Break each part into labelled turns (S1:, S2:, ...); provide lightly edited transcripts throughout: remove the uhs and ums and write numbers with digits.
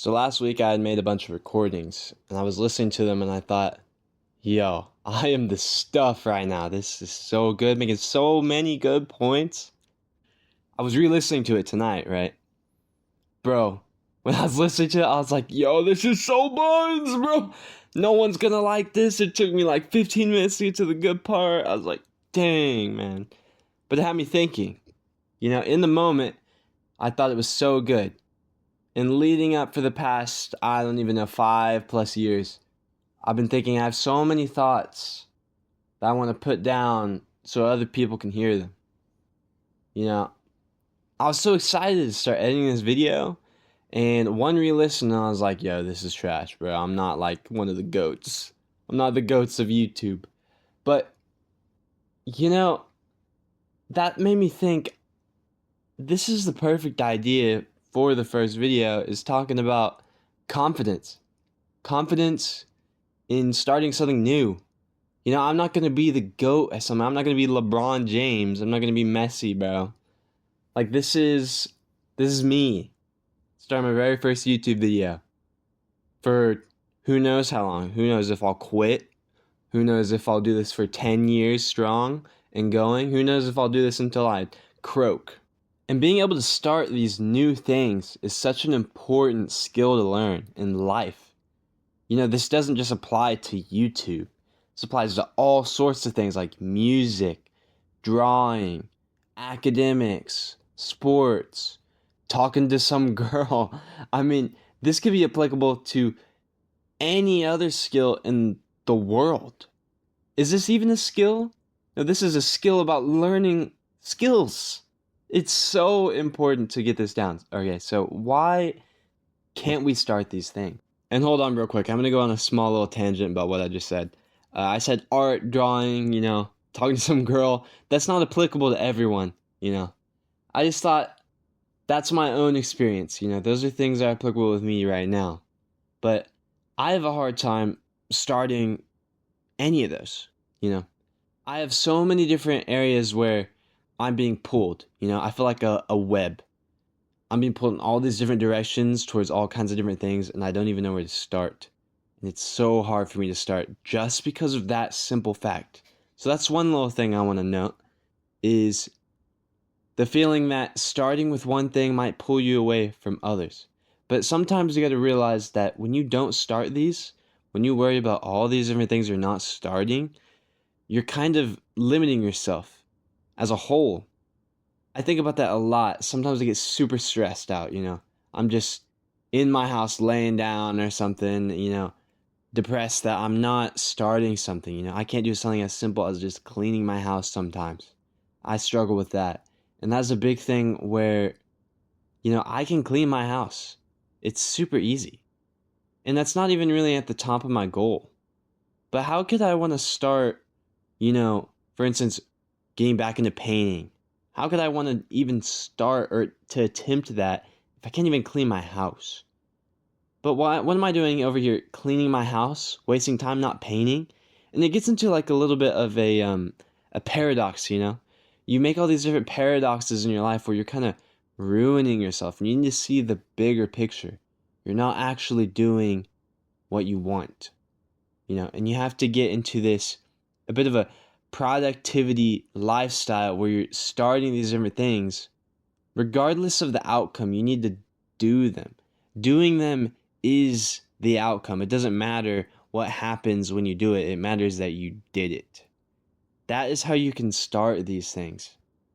S1: So last week I had made a bunch of recordings and I was listening to them and I thought, yo, I am the stuff right now. This is so good, making so many good points. I was re-listening to it tonight, right? Bro, when I was listening to it, I was like, yo, this is so buns, bro. No one's gonna like this. It took me like 15 minutes to get to the good part. I was like, dang, man. But it had me thinking. In the moment, I thought it was so good. And leading up for the past, I don't even know, 5+ years, I've been thinking I have so many thoughts that I want to put down so other people can hear them. I was so excited to start editing this video, and one re-listen and I was like, yo, this is trash, bro. I'm not like one of the goats. I'm not the goats of YouTube. But, that made me think, this is the perfect idea for the first video, is talking about confidence. Confidence in starting something new. I'm not going to be the GOAT at something. I'm not going to be LeBron James. I'm not going to be Messi, bro. Like, this is me starting my very first YouTube video for who knows how long. Who knows if I'll quit. Who knows if I'll do this for 10 years strong and going. Who knows if I'll do this until I croak. And being able to start these new things is such an important skill to learn in life. This doesn't just apply to YouTube. This applies to all sorts of things like music, drawing, academics, sports, talking to some girl. I mean, this could be applicable to any other skill in the world. Is this even a skill? No, this is a skill about learning skills. It's so important to get this down. Okay, so why can't we start these things? And hold on real quick. I'm going to go on a small little tangent about what I just said. I said art, drawing, talking to some girl. That's not applicable to everyone, I just thought that's my own experience. Those are things that are applicable with me right now. But I have a hard time starting any of those, I have so many different areas where I'm being pulled. I feel like a web. I'm being pulled in all these different directions towards all kinds of different things, and I don't even know where to start. And it's so hard for me to start just because of that simple fact. So that's one little thing I want to note, is the feeling that starting with one thing might pull you away from others. But sometimes you got to realize that when you don't start these, when you worry about all these different things you're not starting, you're kind of limiting yourself as a whole. I think about that a lot. Sometimes I get super stressed out, I'm just in my house laying down or something, depressed that I'm not starting something, I can't do something as simple as just cleaning my house sometimes. I struggle with that. And that's a big thing where, I can clean my house. It's super easy. And that's not even really at the top of my goal. But how could I want to start, for instance, getting back into painting? How could I want to even start or to attempt that if I can't even clean my house? But what am I doing over here? Cleaning my house, wasting time not painting? And it gets into like a little bit of a paradox, You make all these different paradoxes in your life where you're kind of ruining yourself, and you need to see the bigger picture. You're not actually doing what you want, and you have to get into this, a bit of a productivity lifestyle where you're starting these different things. Regardless of the outcome, you need to do them. Doing them is the outcome. It doesn't matter what happens when you do it. It matters that you did it. That is how you can start these things.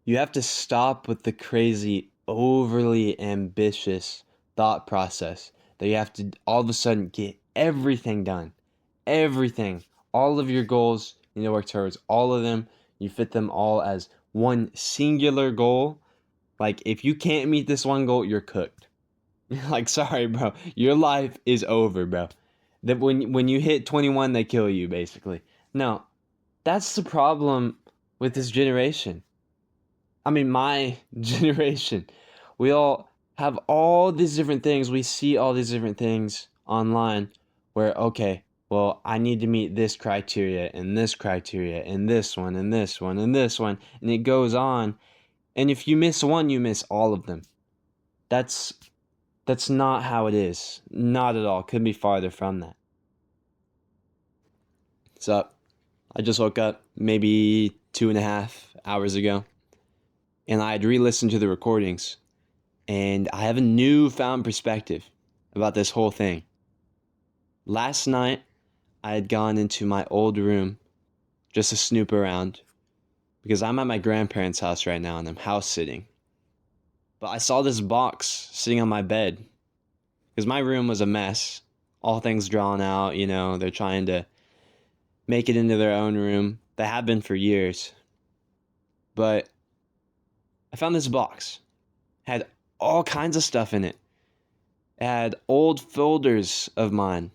S1: You have to stop with the crazy, overly ambitious thought process that you have to all of a sudden get everything done. Everything. All of your goals, you need to work towards all of them. You fit them all as one singular goal. Like, if you can't meet this one goal, you're cooked. Like, sorry, bro. Your life is over, bro. That when you hit 21, they kill you, basically. No, that's the problem with this generation. I mean, my generation. We all have all these different things. We see all these different things online where, okay, well, I need to meet this criteria and this criteria and this one and this one and this one. And it goes on. And if you miss one, you miss all of them. That's That's not how it is. Not at all. Couldn't be farther from that. So, I just woke up maybe 2.5 hours ago, and I had re-listened to the recordings, and I have a newfound perspective about this whole thing. Last night, I had gone into my old room just to snoop around, because I'm at my grandparents' house right now, and I'm house sitting. But I saw this box sitting on my bed, because my room was a mess. All things drawn out, they're trying to make it into their own room. They have been for years. But I found this box. It had all kinds of stuff in it. It had old folders of mine,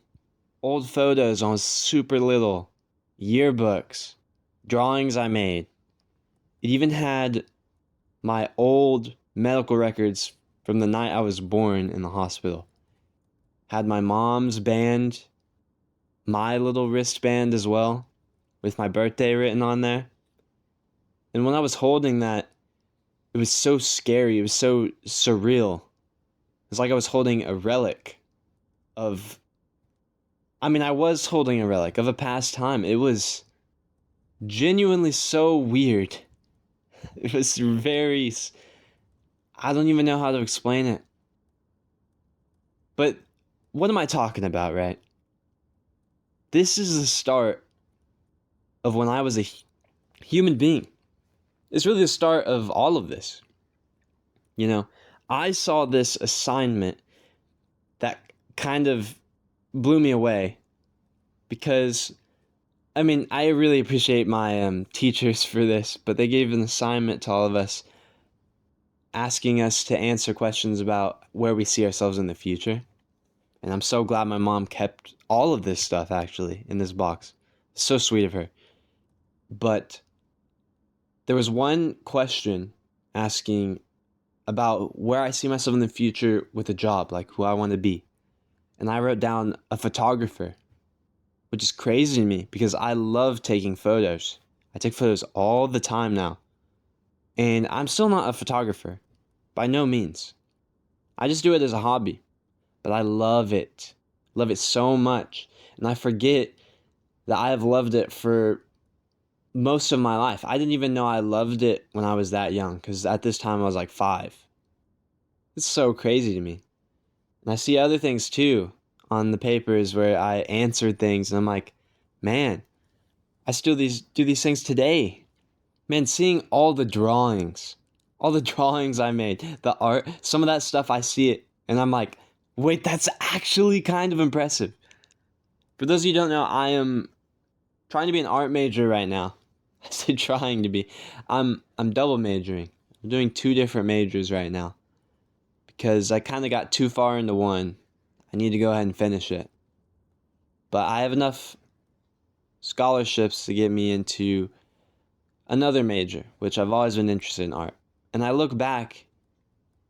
S1: old photos when I was super little, yearbooks, drawings I made. It even had my old medical records from the night I was born in the hospital. Had my mom's band, my little wristband as well, with my birthday written on there. And when I was holding that, it was so scary. It was so surreal. It's like I was holding a relic of... I was holding a relic of a past time. It was genuinely so weird. It was very... I don't even know how to explain it. But what am I talking about, right? This is the start of when I was a human being. It's really the start of all of this. I saw this assignment that kind of blew me away because, I really appreciate my teachers for this, but they gave an assignment to all of us asking us to answer questions about where we see ourselves in the future. And I'm so glad my mom kept all of this stuff, actually, in this box. So sweet of her. But there was one question asking about where I see myself in the future with a job, like who I want to be. And I wrote down a photographer, which is crazy to me because I love taking photos. I take photos all the time now. And I'm still not a photographer, by no means. I just do it as a hobby. But I love it. Love it so much. And I forget that I have loved it for most of my life. I didn't even know I loved it when I was that young, because at this time I was like 5. It's so crazy to me. And I see other things too on the papers where I answered things, and I'm like, man, I still do these things today. Man, seeing all the drawings I made, the art, some of that stuff, I see it, and I'm like, wait, that's actually kind of impressive. For those of you who don't know, I am trying to be an art major right now. I say trying to be. I'm double majoring. I'm doing 2 different majors right now because I kind of got too far into one. I need to go ahead and finish it. But I have enough scholarships to get me into another major, which I've always been interested in art. And I look back,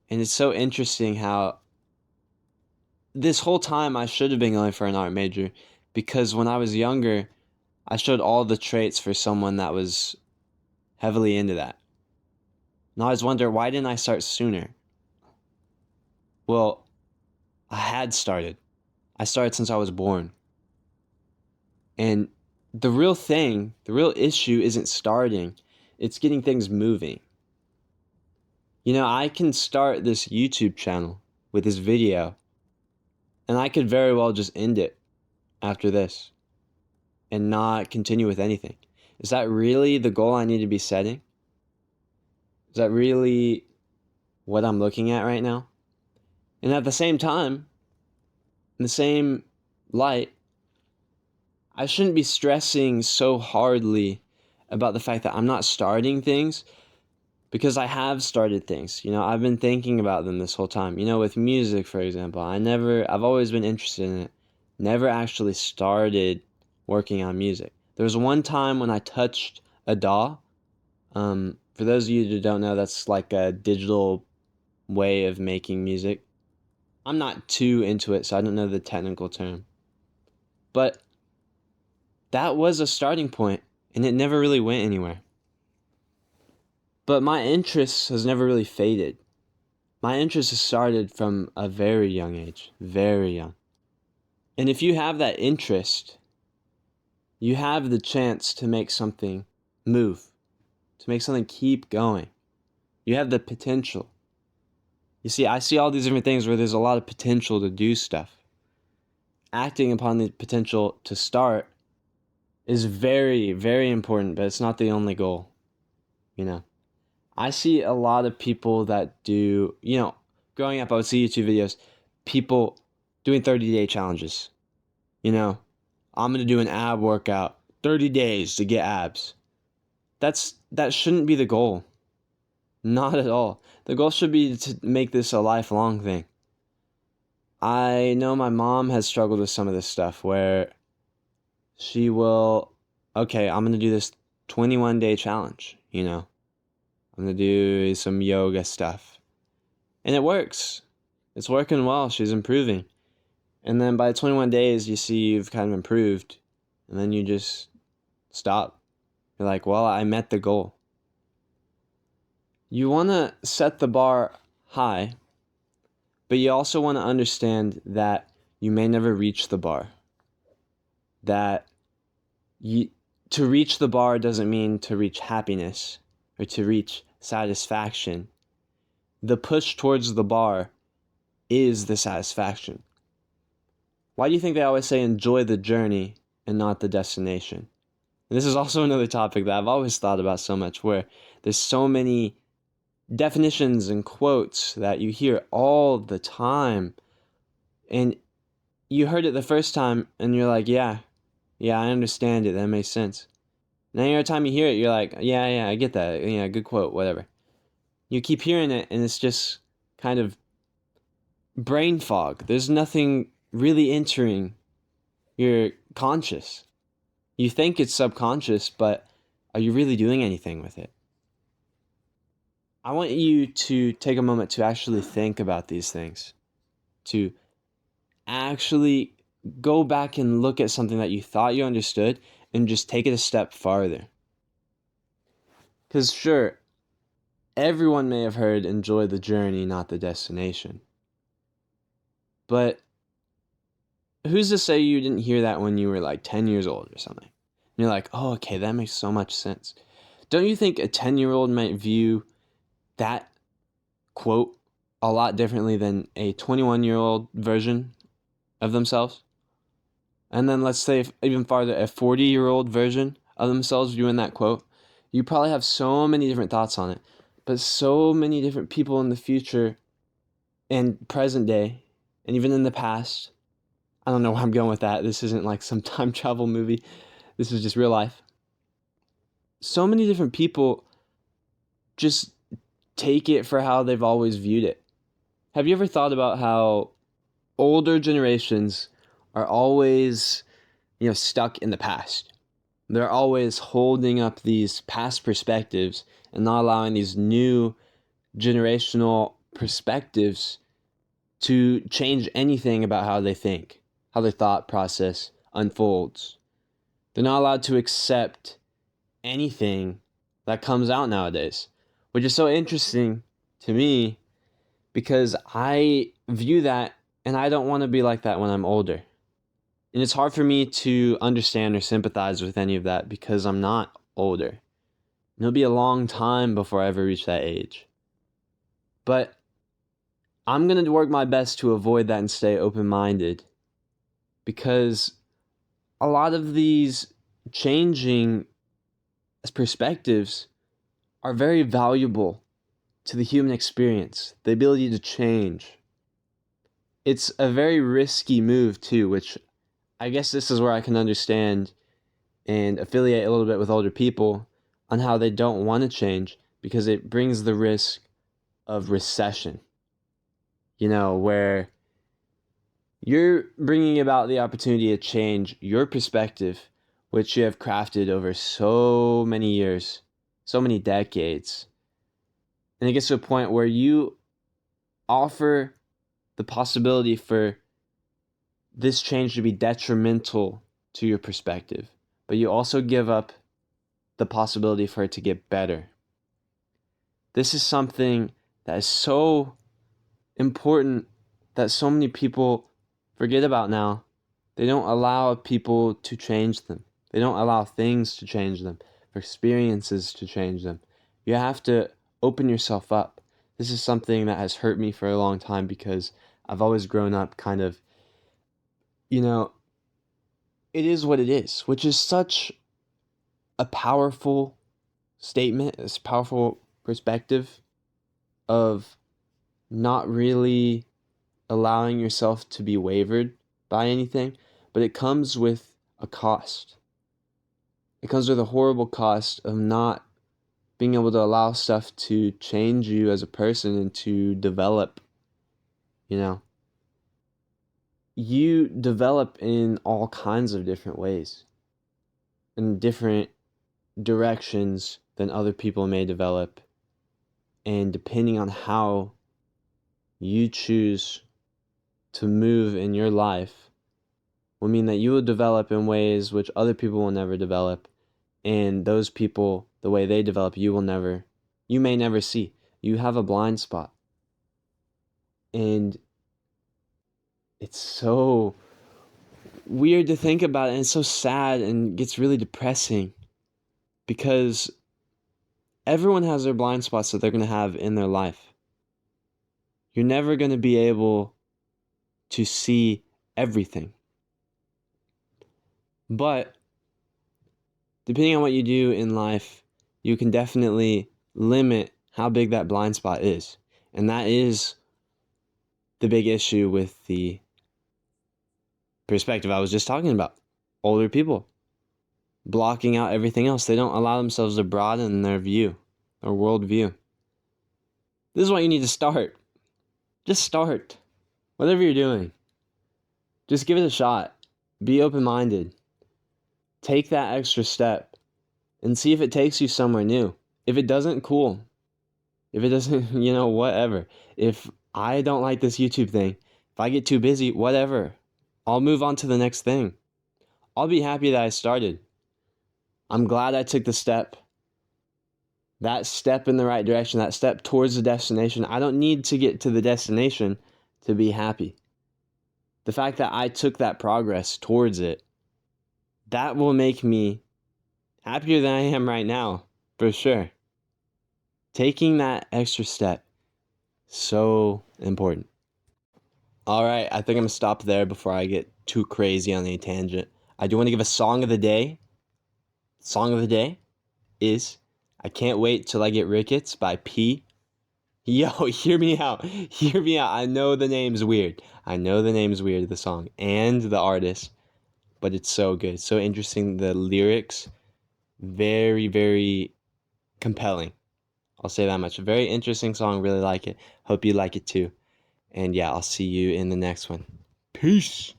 S1: and it's so interesting how this whole time I should have been going for an art major, because when I was younger, I showed all the traits for someone that was heavily into that. And I always wonder, why didn't I start sooner? Well, I had started. I started since I was born. And the real issue isn't starting, it's getting things moving. I can start this YouTube channel with this video, and I could very well just end it after this and not continue with anything. Is that really the goal I need to be setting? Is that really what I'm looking at right now? And at the same time, in the same light, I shouldn't be stressing so hardly about the fact that I'm not starting things, because I have started things. I've been thinking about them this whole time. With music, for example, I've always been interested in it. Never actually started working on music. There was one time when I touched a DAW. For those of you who don't know, that's like a digital way of making music. I'm not too into it, so I don't know the technical term. But that was a starting point, and it never really went anywhere. But my interest has never really faded. My interest has started from a very young age, very young. And if you have that interest, you have the chance to make something move, to make something keep going. You have the potential. You see, I see all these different things where there's a lot of potential to do stuff. Acting upon the potential to start is very, very important, but it's not the only goal. I see a lot of people that do, growing up, I would see YouTube videos, people doing 30-day challenges. I'm going to do an ab workout, 30 days to get abs. That shouldn't be the goal. Not at all. The goal should be to make this a lifelong thing. I know my mom has struggled with some of this stuff where she will, okay, I'm going to do this 21-day challenge, I'm going to do some yoga stuff. And it works. It's working well. She's improving. And then by 21 days, you see you've kind of improved. And then you just stop. You're like, well, I met the goal. You want to set the bar high, but you also want to understand that you may never reach the bar. That to reach the bar doesn't mean to reach happiness or to reach satisfaction. The push towards the bar is the satisfaction. Why do you think they always say enjoy the journey and not the destination? And this is also another topic that I've always thought about so much, where there's so many definitions and quotes that you hear all the time. And you heard it the first time and you're like, yeah, I understand it. That makes sense. And then every time you hear it, you're like, yeah, I get that. Yeah, good quote, whatever. You keep hearing it and it's just kind of brain fog. There's nothing really entering your conscious. You think it's subconscious, but are you really doing anything with it? I want you to take a moment to actually think about these things, to actually go back and look at something that you thought you understood and just take it a step farther. Because sure, everyone may have heard enjoy the journey, not the destination. But who's to say you didn't hear that when you were like 10 years old or something? And you're like, oh, okay, that makes so much sense. Don't you think a 10-year-old might view that quote a lot differently than a 21-year-old version of themselves? And then let's say even farther, a 40-year-old version of themselves viewing that quote. You probably have so many different thoughts on it, but so many different people in the future and present day, and even in the past. I don't know where I'm going with that. This isn't like some time travel movie. This is just real life. So many different people just take it for how they've always viewed it. Have you ever thought about how older generations are always, stuck in the past? They're always holding up these past perspectives and not allowing these new generational perspectives to change anything about how they think, how their thought process unfolds. They're not allowed to accept anything that comes out nowadays, which is so interesting to me because I view that and I don't want to be like that when I'm older. And it's hard for me to understand or sympathize with any of that because I'm not older. And it'll be a long time before I ever reach that age. But I'm going to work my best to avoid that and stay open-minded because a lot of these changing perspectives are very valuable to the human experience, the ability to change. It's a very risky move too, which I guess this is where I can understand and affiliate a little bit with older people on how they don't want to change because it brings the risk of recession. Where you're bringing about the opportunity to change your perspective, which you have crafted over so many years, so many decades. And it gets to a point where you offer the possibility for this change to be detrimental to your perspective, but you also give up the possibility for it to get better. This is something that is so important that so many people forget about now. They don't allow people to change them. They don't allow things to change them, experiences to change them. You have to open yourself up. This is something that has hurt me for a long time because I've always grown up kind of, it is what it is, which is such a powerful statement, it's a powerful perspective of not really allowing yourself to be wavered by anything, but it comes with a cost. It comes with a horrible cost of not being able to allow stuff to change you as a person and to develop. You develop in all kinds of different ways, in different directions than other people may develop. And depending on how you choose to move in your life will mean that you will develop in ways which other people will never develop. And those people, the way they develop, you may never see. You have a blind spot. And it's so weird to think about it, and it's so sad and gets really depressing because everyone has their blind spots that they're going to have in their life. You're never going to be able to see everything. But depending on what you do in life, you can definitely limit how big that blind spot is. And that is the big issue with the perspective I was just talking about. Older people blocking out everything else. They don't allow themselves to broaden their view, their worldview. This is what you need to start. Just start. Whatever you're doing, just give it a shot. Be open-minded. Take that extra step and see if it takes you somewhere new. If it doesn't, cool. If it doesn't, whatever. If I don't like this YouTube thing, if I get too busy, whatever. I'll move on to the next thing. I'll be happy that I started. I'm glad I took the step. That step in the right direction, that step towards the destination. I don't need to get to the destination to be happy. The fact that I took that progress towards it, that will make me happier than I am right now, for sure. Taking that extra step, so important. All right, I think I'm going to stop there before I get too crazy on a tangent. I do want to give a song of the day. Song of the day is I Can't Wait Till I Get Rickets by P. Yo, hear me out. Hear me out. I know the name's weird. The song and the artist, but it's so good. So interesting. The lyrics, very, very compelling. I'll say that much. Very interesting song. Really like it. Hope you like it too. And yeah, I'll see you in the next one. Peace.